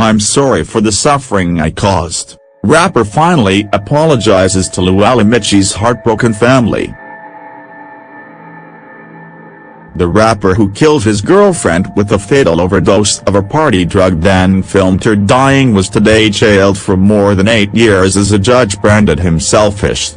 I'm sorry for the suffering I caused. Rapper finally apologizes to Louella Michie's heartbroken family. The rapper who killed his girlfriend with a fatal overdose of a party drug then filmed her dying was today jailed for more than 8 years as a judge branded him selfish.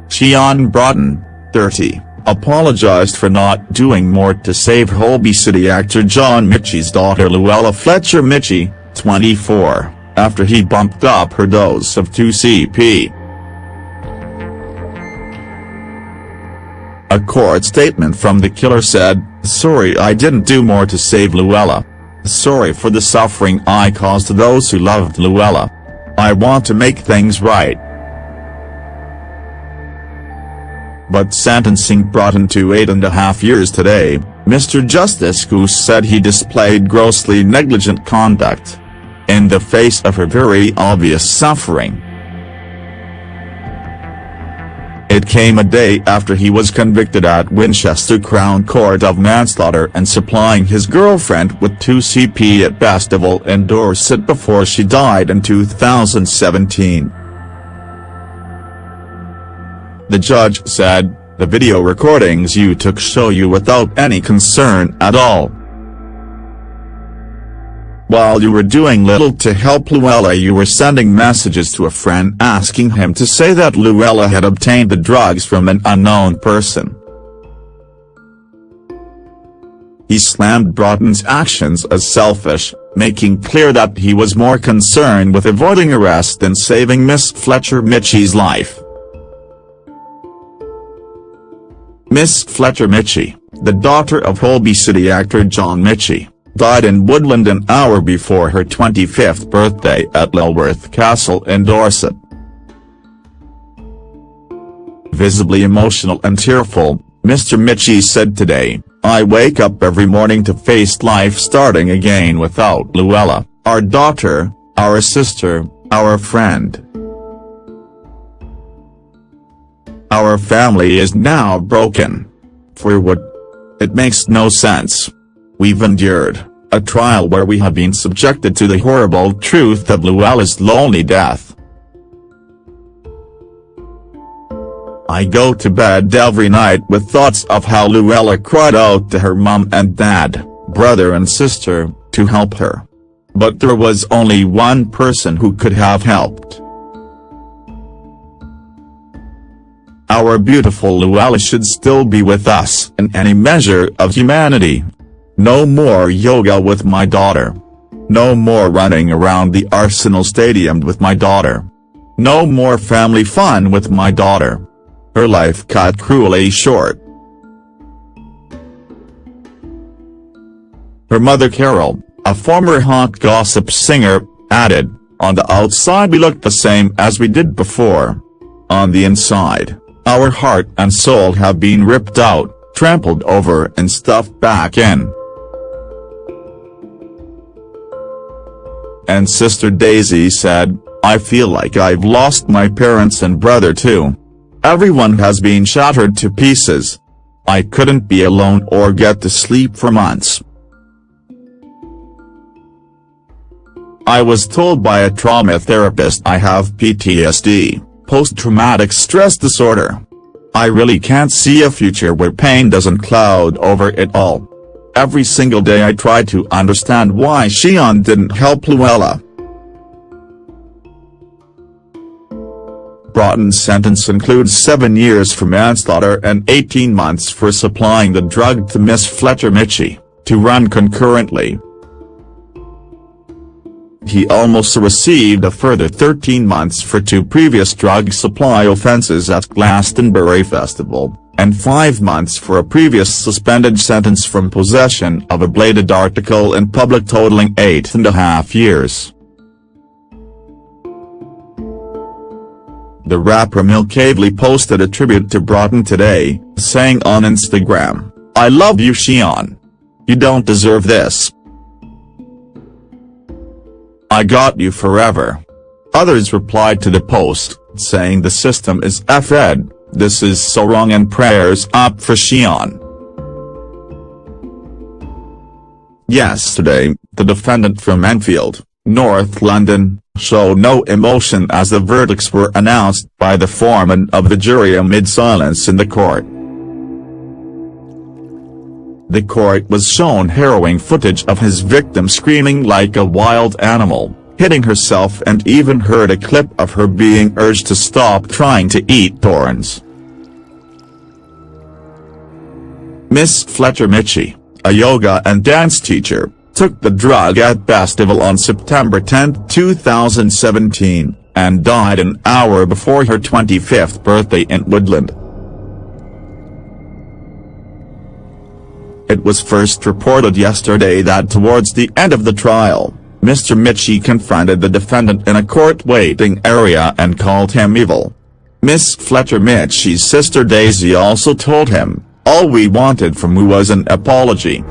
Ceon Broughton, 30, apologized for not doing more to save Holby City actor John Michie's daughter Louella Fletcher-Michie, 24, after he bumped up her dose of 2CP. A court statement from the killer said, "Sorry I didn't do more to save Louella. Sorry for the suffering I caused to those who loved Louella. I want to make things right." But sentencing Broughton to 8.5 years today, Mr. Justice Goose said he displayed grossly negligent conduct in the face of her very obvious suffering. It came a day after he was convicted at Winchester Crown Court of manslaughter and supplying his girlfriend with 2CP at Bestival in Dorset before she died in 2017. The judge said, "The video recordings you took show you without any concern at all. While you were doing little to help Louella, you were sending messages to a friend asking him to say that Louella had obtained the drugs from an unknown person." He slammed Broughton's actions as selfish, making clear that he was more concerned with avoiding arrest than saving Miss Fletcher-Michie's life. Miss Fletcher-Michie, the daughter of Holby City actor John Michie, died in Woodland an hour before her 25th birthday at Lulworth Castle in Dorset. Visibly emotional and tearful, Mr. Michie said today, "I wake up every morning to face life starting again without Louella, our daughter, our sister, our friend. Our family is now broken. For what? It makes no sense. We've endured a trial where we have been subjected to the horrible truth of Louella's lonely death. I go to bed every night with thoughts of how Louella cried out to her mum and dad, brother and sister, to help her. But there was only one person who could have helped. Our beautiful Louella should still be with us in any measure of humanity. No more yoga with my daughter. No more running around the Arsenal Stadium with my daughter. No more family fun with my daughter. Her life cut cruelly short." Her mother Carol, a former hot gossip singer, added, "On the outside we look the same as we did before. On the inside, our heart and soul have been ripped out, trampled over and stuffed back in." And Sister Daisy said, "I feel like I've lost my parents and brother too. Everyone has been shattered to pieces. I couldn't be alone or get to sleep for months. I was told by a trauma therapist I have PTSD, post-traumatic stress disorder. I really can't see a future where pain doesn't cloud over it all. Every single day I try to understand why Ceon didn't help Louella." Broughton's sentence includes 7 years for manslaughter and 18 months for supplying the drug to Miss Fletcher-Michie, to run concurrently. He also received a further 13 months for 2 previous drug supply offences at Glastonbury Festival, and 5 months for a previous suspended sentence from possession of a bladed article in public totaling 8.5 years. The rapper milkavely posted a tribute to Broughton today, saying on Instagram, "I love you Ceon. You don't deserve this. I got you forever." Others replied to the post, saying the system is effed, this is so wrong and prayers up for Ceon. Yesterday, the defendant from Enfield, North London, showed no emotion as the verdicts were announced by the foreman of the jury amid silence in the court. The court was shown harrowing footage of his victim screaming like a wild animal, hitting herself, and even heard a clip of her being urged to stop trying to eat thorns. Miss Fletcher-Michie, a yoga and dance teacher, took the drug at Bestival on September 10, 2017, and died an hour before her 25th birthday in Woodland. It was first reported yesterday that towards the end of the trial, Mr. Michie confronted the defendant in a court waiting area and called him evil. Miss Fletcher-Michie's sister Daisy also told him, "All we wanted from you was an apology."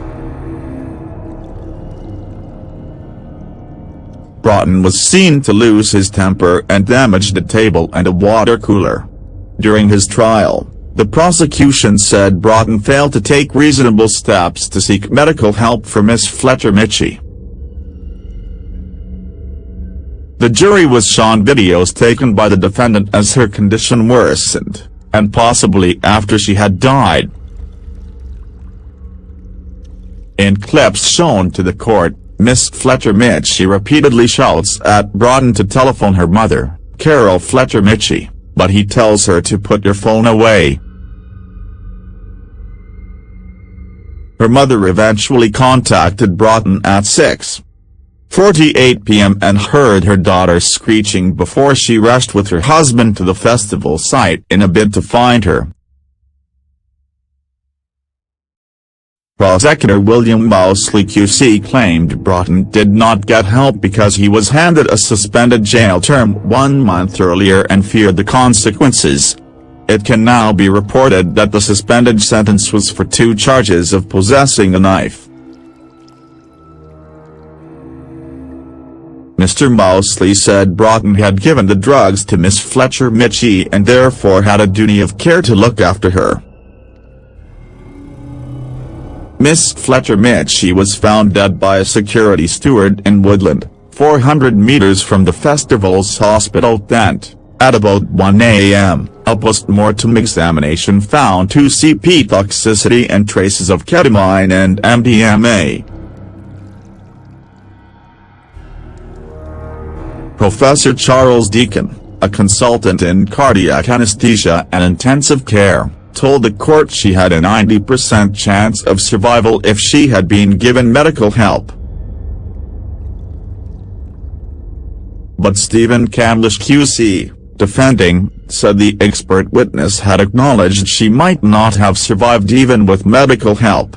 Broughton was seen to lose his temper and damage the table and a water cooler. During his trial, the prosecution said Broughton failed to take reasonable steps to seek medical help for Miss Fletcher-Michie. The jury was shown videos taken by the defendant as her condition worsened, and possibly after she had died. In clips shown to the court, Miss Fletcher-Michie repeatedly shouts at Broughton to telephone her mother, Carol Fletcher-Michie, but he tells her to put your phone away. Her mother eventually contacted Broughton at 6:48 p.m. and heard her daughter screeching before she rushed with her husband to the festival site in a bid to find her. Prosecutor William Mosley QC claimed Broughton did not get help because he was handed a suspended jail term 1 month earlier and feared the consequences. It can now be reported that the suspended sentence was for 2 charges of possessing a knife. Mr. Mosley said Broughton had given the drugs to Miss Fletcher-Michie and therefore had a duty of care to look after her. Miss Fletcher-Michie was found dead by a security steward in Woodland, 400 meters from the festival's hospital tent, at about 1 a.m. A post-mortem examination found 2-CP toxicity and traces of ketamine and MDMA. Professor Charles Deacon, a consultant in cardiac anesthesia and intensive care, told the court she had a 90% chance of survival if she had been given medical help. But Stephen Candlish QC, defending, said the expert witness had acknowledged she might not have survived even with medical help.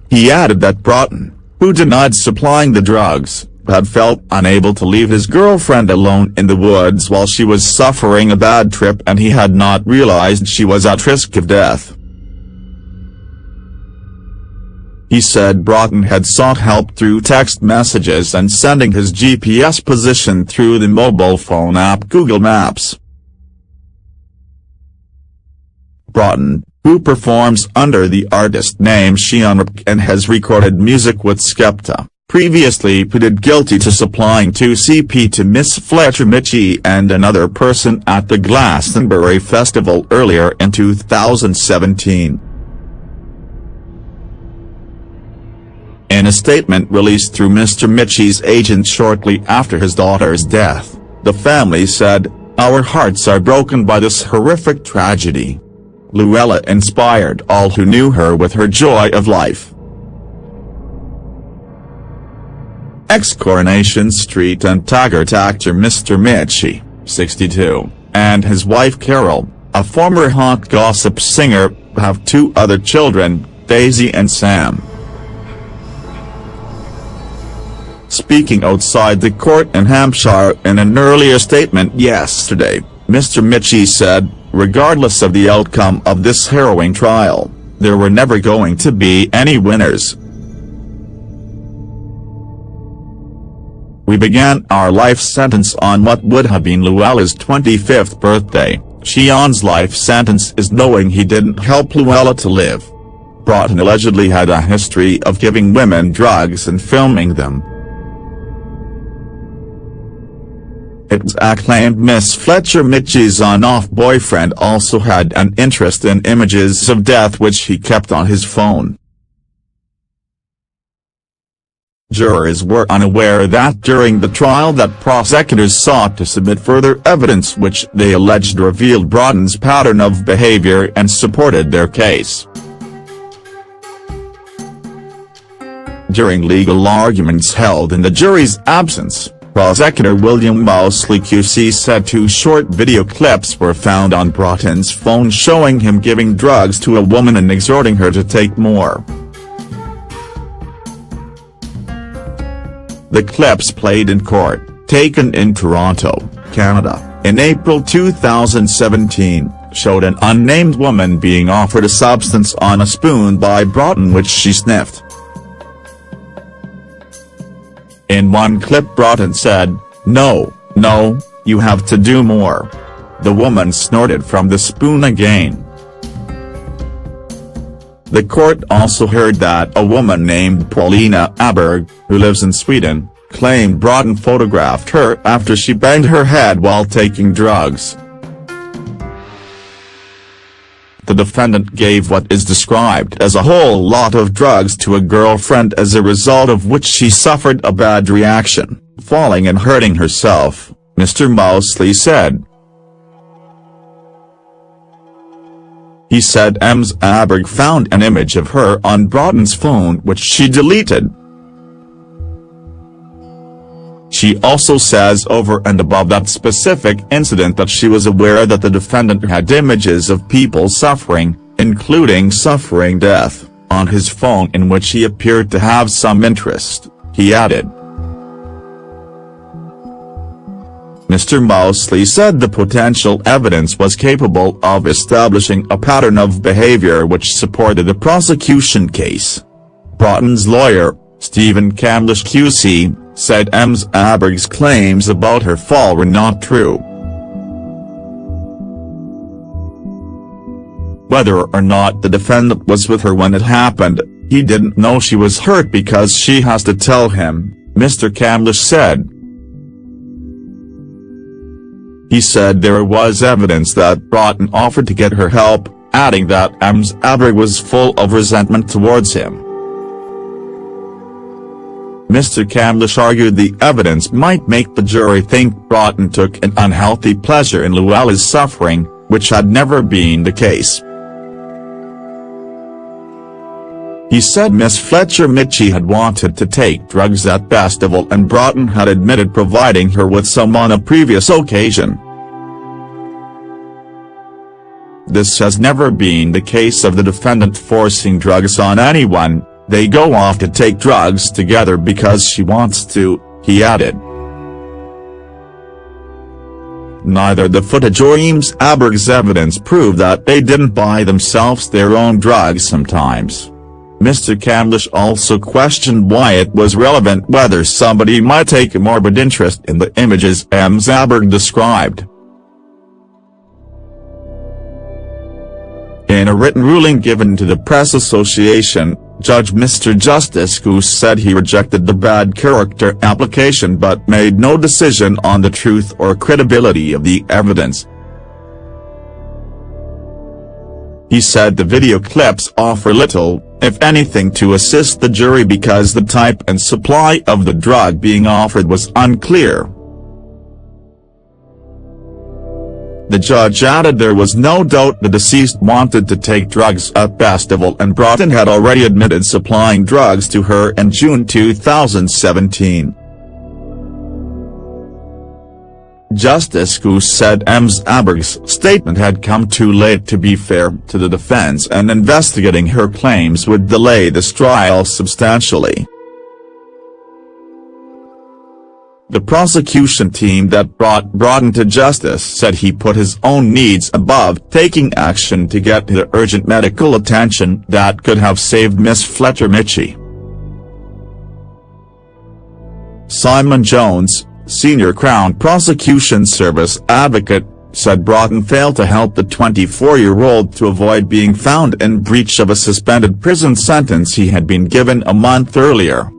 He added that Broughton, who denied supplying the drugs, had felt unable to leave his girlfriend alone in the woods while she was suffering a bad trip and he had not realized she was at risk of death. He said Broughton had sought help through text messages and sending his GPS position through the mobile phone app Google Maps. Broughton, who performs under the artist name Ceon Broughton and has recorded music with Skepta, previously pleaded guilty to supplying 2-CP to Miss Fletcher-Michie and another person at the Glastonbury Festival earlier in 2017. In a statement released through Mr. Michie's agent shortly after his daughter's death, the family said, "Our hearts are broken by this horrific tragedy. Louella inspired all who knew her with her joy of life." Ex-Coronation Street and Taggart actor Mr. Michie, 62, and his wife Carol, a former hot gossip singer, have 2 other children, Daisy and Sam. Speaking outside the court in Hampshire in an earlier statement yesterday, Mr. Michie said, "Regardless of the outcome of this harrowing trial, there were never going to be any winners. We began our life sentence on what would have been Louella's 25th birthday. Ceon's life sentence is knowing he didn't help Louella to live. Broughton allegedly had a history of giving women drugs and filming them. It was acclaimed Miss Fletcher-Michie's on-off boyfriend also had an interest in images of death which he kept on his phone. Jurors were unaware that during the trial that prosecutors sought to submit further evidence which they alleged revealed Broughton's pattern of behavior and supported their case. During legal arguments held in the jury's absence, Prosecutor Louella Michie QC said 2 short video clips were found on Broughton's phone showing him giving drugs to a woman and exhorting her to take more. The clips played in court, taken in Toronto, Canada, in April 2017, showed an unnamed woman being offered a substance on a spoon by Broughton which she sniffed. In one clip Broughton said, "No, no, you have to do more." The woman snorted from the spoon again. The court also heard that a woman named Paulina Aberg, who lives in Sweden, claimed Broughton photographed her after she banged her head while taking drugs. The defendant gave what is described as a whole lot of drugs to a girlfriend as a result of which she suffered a bad reaction, falling and hurting herself, Mr. Michie said. He said Ms. Aberg found an image of her on Broughton's phone which she deleted. She also says over and above that specific incident that she was aware that the defendant had images of people suffering, including suffering death, on his phone in which he appeared to have some interest, he added. Mr. Michie said the potential evidence was capable of establishing a pattern of behavior which supported the prosecution case. Broughton's lawyer, Ceon Broughton QC, said Ms. Aberg's claims about her fall were not true. Whether or not the defendant was with her when it happened, he didn't know she was hurt because she has to tell him, Mr. Broughton said. He said there was evidence that Broughton offered to get her help, adding that Ms. Aberg was full of resentment towards him. Mr. Broughton argued the evidence might make the jury think Broughton took an unhealthy pleasure in Louella's suffering, which had never been the case. He said Miss Fletcher-Michie had wanted to take drugs at Bestival and Broughton had admitted providing her with some on a previous occasion. This has never been the case of the defendant forcing drugs on anyone. They go off to take drugs together because she wants to, he added. Neither the footage or Ms. Aberg's evidence prove that they didn't buy themselves their own drugs sometimes. Mr. Broughton also questioned why it was relevant whether somebody might take a morbid interest in the images Ms. Aberg described. In a written ruling given to the Press Association, Judge Mr. Justice Goose said he rejected the bad character application but made no decision on the truth or credibility of the evidence. He said the video clips offer little, if anything, to assist the jury because the type and supply of the drug being offered was unclear. The judge added there was no doubt the deceased wanted to take drugs at Bestival and Broughton had already admitted supplying drugs to her in June 2017. Justice Goose said Ms. Aberg's statement had come too late to be fair to the defense and investigating her claims would delay this trial substantially. The prosecution team that brought Broughton to justice said he put his own needs above taking action to get the urgent medical attention that could have saved Miss Fletcher-Michie. Simon Jones, senior Crown Prosecution Service advocate, said Broughton failed to help the 24-year-old to avoid being found in breach of a suspended prison sentence he had been given a month earlier.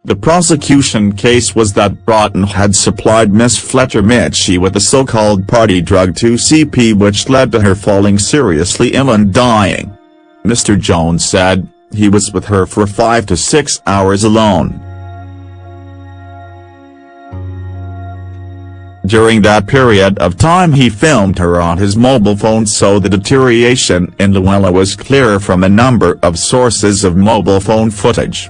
The prosecution case was that Broughton had supplied Miss Fletcher-Michie with the so-called party drug 2CP, which led to her falling seriously ill and dying. Mr. Jones said he was with her for 5 to 6 hours alone. During that period of time he filmed her on his mobile phone, so the deterioration in Louella was clear from a number of sources of mobile phone footage.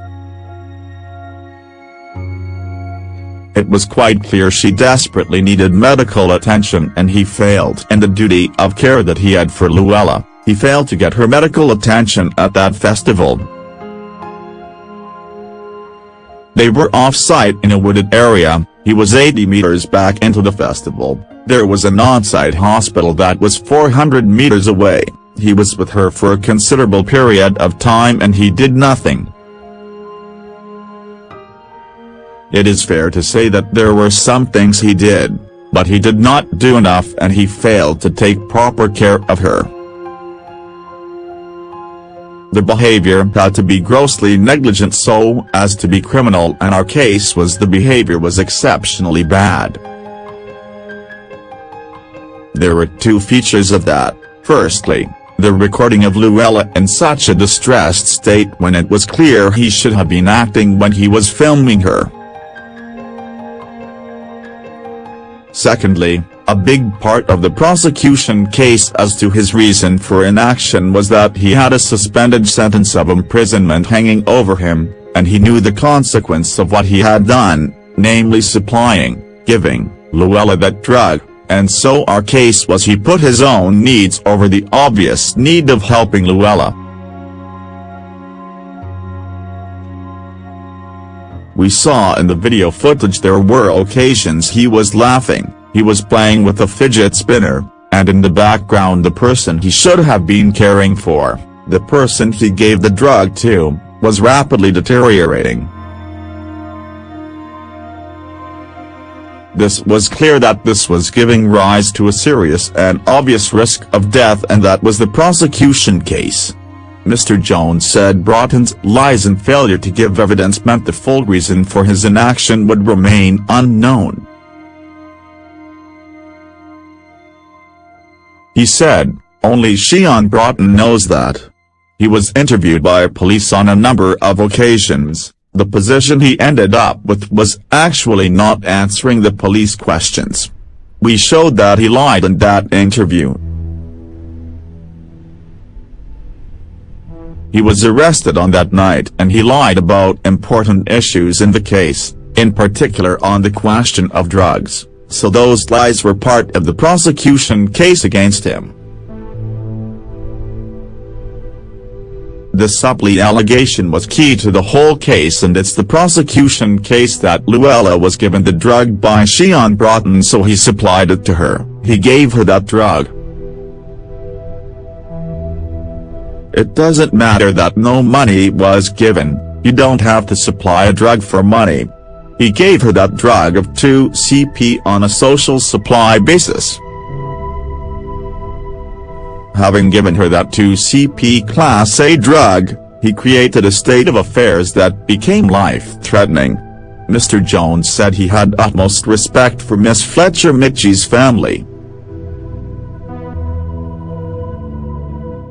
It was quite clear she desperately needed medical attention, and he failed in the duty of care that he had for Louella. He failed to get her medical attention at that festival. They were off-site in a wooded area. He was 80 meters back into the festival. There was an on-site hospital that was 400 meters away. He was with her for a considerable period of time and he did nothing. It is fair to say that there were some things he did, but he did not do enough and he failed to take proper care of her. The behavior had to be grossly negligent so as to be criminal, and our case was the behavior was exceptionally bad. There were two features of that. Firstly, the recording of Louella in such a distressed state when it was clear he should have been acting when he was filming her. Secondly, a big part of the prosecution case as to his reason for inaction was that he had a suspended sentence of imprisonment hanging over him, and he knew the consequence of what he had done, namely giving Louella that drug, and so our case was he put his own needs over the obvious need of helping Louella. We saw in the video footage there were occasions he was laughing, he was playing with a fidget spinner, and in the background the person he should have been caring for, the person he gave the drug to, was rapidly deteriorating. This was clear that this was giving rise to a serious and obvious risk of death, and that was the prosecution case. Mr. Jones said Broughton's lies and failure to give evidence meant the full reason for his inaction would remain unknown. He said, "Only Ceon Broughton knows that." He was interviewed by police on a number of occasions. The position he ended up with was actually not answering the police questions. We showed that he lied in that interview. He was arrested on that night and he lied about important issues in the case, in particular on the question of drugs, so those lies were part of the prosecution case against him. The supply allegation was key to the whole case, and it's the prosecution case that Louella was given the drug by Ceon Broughton, so he supplied it to her. He gave her that drug. It doesn't matter that no money was given, you don't have to supply a drug for money. He gave her that drug of 2CP on a social supply basis. Having given her that 2CP Class A drug, he created a state of affairs that became life-threatening. Mr. Jones said he had utmost respect for Miss Fletcher-Michie's family.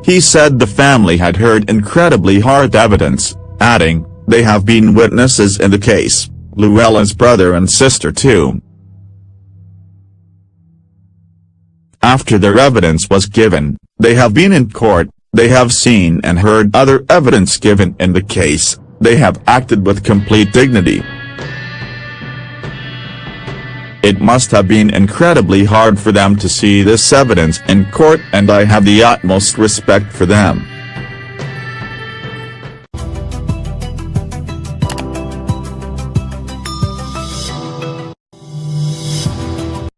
He said the family had heard incredibly hard evidence, adding, "They have been witnesses in the case, Louella's brother and sister too." After their evidence was given, they have been in court, they have seen and heard other evidence given in the case, they have acted with complete dignity. It must have been incredibly hard for them to see this evidence in court, and I have the utmost respect for them.